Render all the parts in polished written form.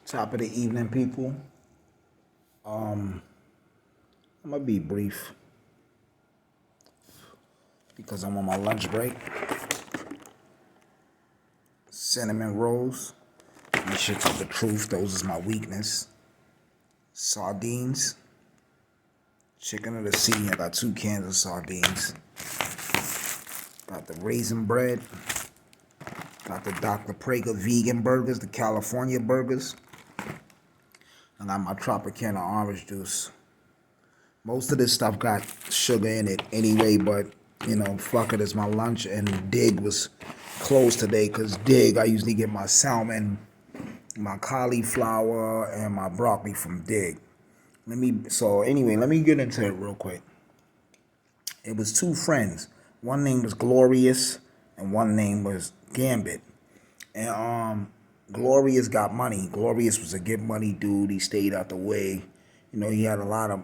Top of the evening, people. I'm gonna be brief because I'm on my lunch break. Cinnamon rolls. You should tell the truth. Those is my weakness. Sardines. Chicken of the sea. I got 2 cans of sardines. Got the raisin bread. Got the Dr. Prager vegan burgers, the California burgers. I got my Tropicana orange juice. Most of this stuff got sugar in it anyway, but, you know, fuck it, it's my lunch, and Dig was closed today because Dig, I usually get my salmon, my cauliflower, and my broccoli from Dig. Let me get into it real quick. It was 2 friends. One name was Glorious, and one name was Gambit. And Glorious got money. Glorious was a get money dude. He stayed out the way. You know, he had a lot of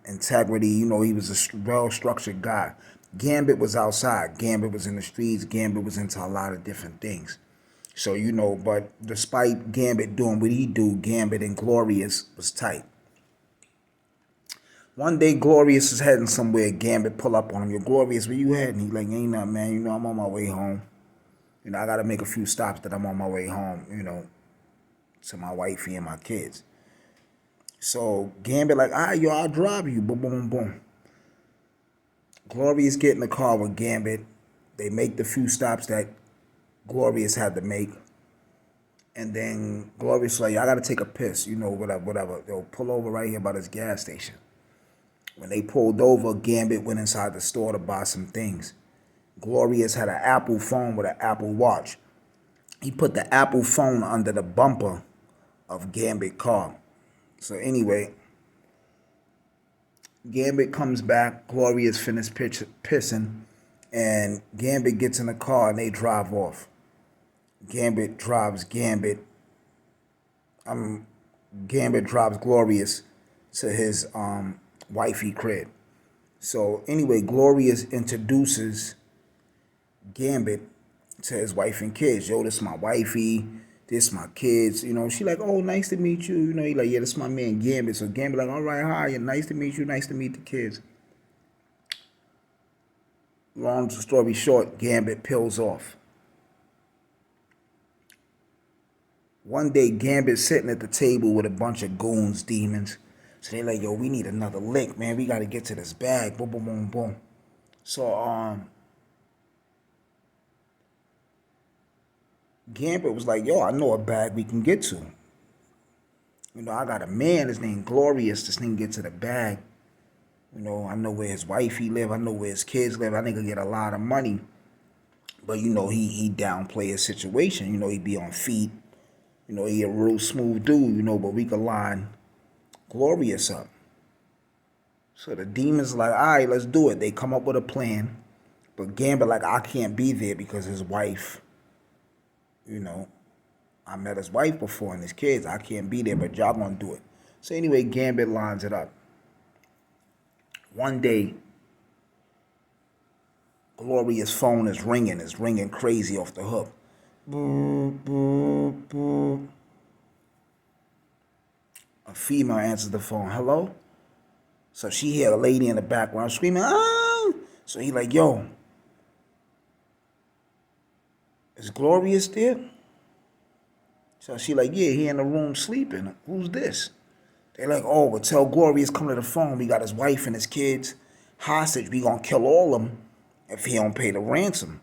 integrity. You know, he was a well-structured guy. Gambit was outside. Gambit was in the streets. Gambit was into a lot of different things. So, you know, but despite Gambit doing what he do, Gambit and Glorious was tight. One day, Glorious is heading somewhere. Gambit pull up on him. Yo, Glorious, where you heading? He like, ain't nothing, man. You know, I'm on my way home. You know, I got to make a few stops that I'm on my way home, you know, to my wifey and my kids. So Gambit like, all right, yo, I'll drive you. Boom, boom, boom, boom. Glorious get in the car with Gambit. They make the few stops that Glorious had to make. And then Glorious like, I got to take a piss, you know, whatever. They'll pull over right here by this gas station. When they pulled over, Gambit went inside the store to buy some things. Glorious had an Apple phone with an Apple Watch. He put the Apple phone under the bumper of Gambit car. So anyway, Gambit comes back. Glorious finished pissing, and Gambit gets in the car and they drive off. Gambit drives Glorious to his wifey crib. So anyway, Glorious introduces Gambit to his wife and kids. Yo, this my wifey. This my kids. You know, she like, oh, nice to meet you. You know, he like, yeah, this my man Gambit. So Gambit like, all right, hi, nice to meet you. Nice to meet the kids. Long story short, Gambit peels off. One day, Gambit sitting at the table with a bunch of goons, demons. So they like, yo, we need another lick, man. We got to get to this bag. Boom, boom, boom, boom. So, Gambit was like, yo, I know a bag we can get to. You know, I got a man, his name Glorious. This nigga get to the bag. You know, I know where his wifey live. I know where his kids live. I think he'll get a lot of money. But, you know, he downplay his situation. You know, he be on feet. You know, he a real smooth dude, you know, but we could line Glorious up. So the demons like, all right, let's do it. They come up with a plan. But Gambit like, I can't be there because his wife, you know, I met his wife before and his kids. I can't be there, but y'all gonna do it. So anyway, Gambit lines it up. One day, Glorious phone is ringing crazy off the hook. Boop, boop, boop. A female answers the phone. Hello? So she hear a lady in the background screaming, oh! So he like, yo, is Glorious there? So she like, yeah, he in the room sleeping. Who's this? They like, oh, well, tell Glorious come to the phone. We got his wife and his kids hostage. We gonna kill all of them if he don't pay the ransom.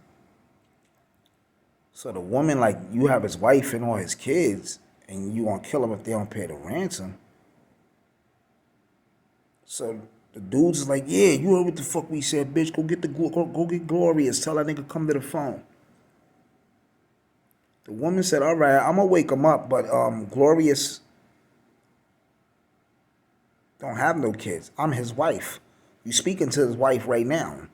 So the woman like, you have his wife and all his kids, and you gonna kill them if they don't pay the ransom. So the dudes is like, yeah, you heard what the fuck we said, bitch. Go get Glorious. Tell that nigga come to the phone. The woman said, all right, I'm gonna wake him up, but Glorious don't have no kids. I'm his wife. You speaking to his wife right now.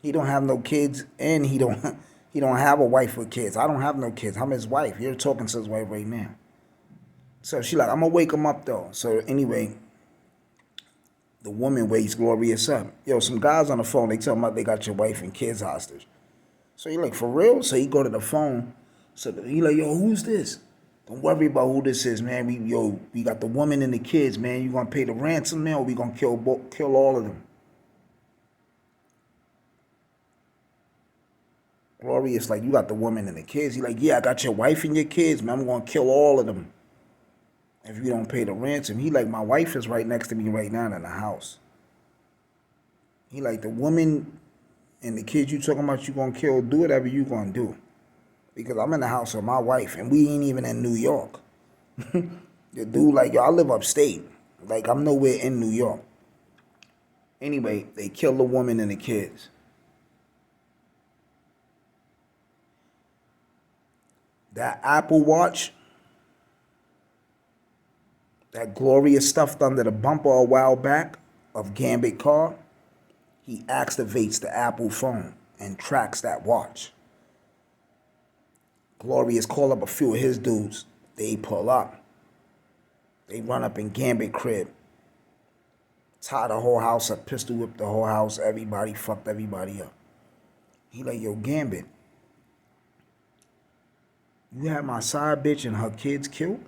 He don't have no kids, and he don't have a wife with kids. I don't have no kids. I'm his wife. You're talking to his wife right now. So she like, I'm gonna wake him up though. So anyway, the woman wakes Glorious up. Yo, some guys on the phone, they tell him they got your wife and kids hostage. So he like, for real? So he go to the phone. So he like, yo, who's this? Don't worry about who this is, man. We got the woman and the kids, man. You gonna pay the ransom, man, or we gonna kill all of them? Glorious, like, you got the woman and the kids. He like, yeah, I got your wife and your kids, man. I'm gonna kill all of them if you don't pay the ransom. He like, my wife is right next to me right now in the house. He like, the woman and the kids you talking about you gonna kill, do whatever you gonna do. Because I'm in the house with my wife and we ain't even in New York. The dude like, yo, I live upstate. Like, I'm nowhere in New York. Anyway, they killed the woman and the kids. That Apple Watch, that Glorious stuffed under the bumper a while back of Gambit car, he activates the Apple phone and tracks that watch. Glorious call up a few of his dudes. They pull up. They run up in Gambit crib. Tie the whole house up, pistol whip the whole house. Everybody fucked everybody up. He like, yo, Gambit, you had my side bitch and her kids killed?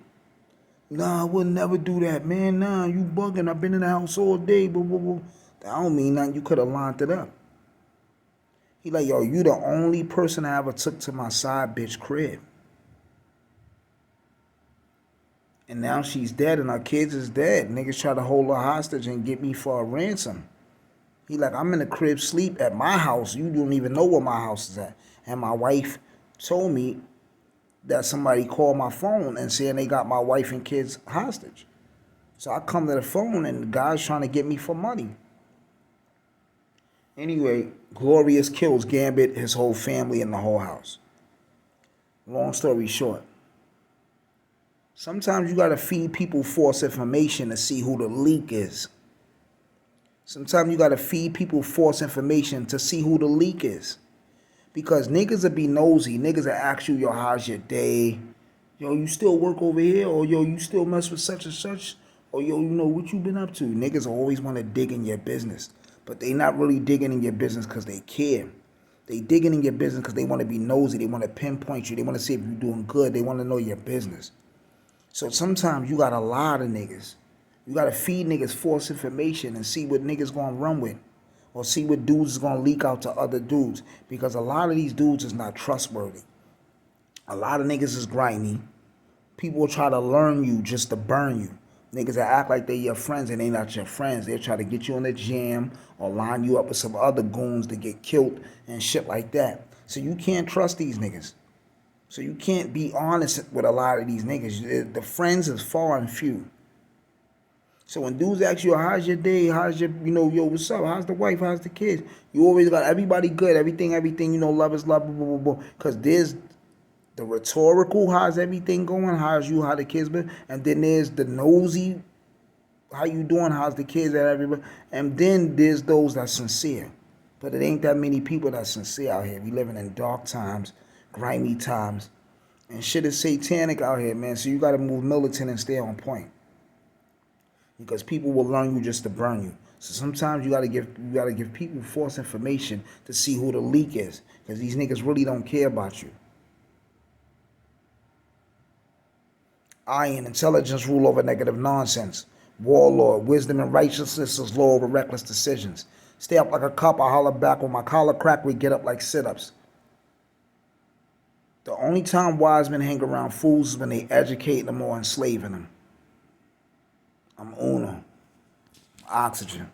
Nah, I would never do that, man. Nah, you bugging. I've been in the house all day. Blah, blah, blah. That don't mean nothing. You could have lined it up. He like, yo, you the only person I ever took to my side bitch crib. And now she's dead and her kids is dead. Niggas try to hold her hostage and get me for a ransom. He like, I'm in the crib sleep at my house. You don't even know where my house is at. And my wife told me that somebody called my phone and saying they got my wife and kids hostage. So I come to the phone and the guy's trying to get me for money. Anyway, Glorious kills Gambit, his whole family, and the whole house. Long story short. Sometimes you gotta feed people false information to see who the leak is. Sometimes you gotta feed people false information to see who the leak is. Because niggas will be nosy. Niggas will ask you, yo, how's your day? Yo, you still work over here? Or yo, you still mess with such and such? Or yo, you know, what you been up to? Niggas always want to dig in your business. But they not really digging in your business because they care. They digging in your business because they want to be nosy. They want to pinpoint you. They want to see if you're doing good. They want to know your business. So sometimes you got to lie to niggas. You got to feed niggas false information and see what niggas going to run with. Or see what dudes is going to leak out to other dudes. Because a lot of these dudes is not trustworthy. A lot of niggas is grimy. People will try to learn you just to burn you. Niggas that act like they your friends and they not your friends. They'll try to get you in the jam or line you up with some other goons to get killed and shit like that. So you can't trust these niggas. So you can't be honest with a lot of these niggas. The friends is far and few. So when dudes ask you, how's your day? How's your, you know, yo, what's up? How's the wife? How's the kids? You always got everybody good. Everything, you know, love is love, blah, blah, blah, blah. Because there's the rhetorical, how's everything going? How's you? How the kids been? And then there's the nosy, how you doing? How's the kids at everybody? And then there's those that's sincere. But it ain't that many people that's sincere out here. We living in dark times, grimy times. And shit is satanic out here, man. So you got to move militant and stay on point. Because people will learn you just to burn you. So sometimes you gotta give people false information to see who the leak is. Because these niggas really don't care about you. Iron, intelligence rule over negative nonsense. Warlord, wisdom and righteousness is law over reckless decisions. Stay up like a cop, I holler back. When my collar crack, we get up like sit-ups. The only time wise men hang around fools is when they educate them or enslaving them. I'm Uno. Oxygen.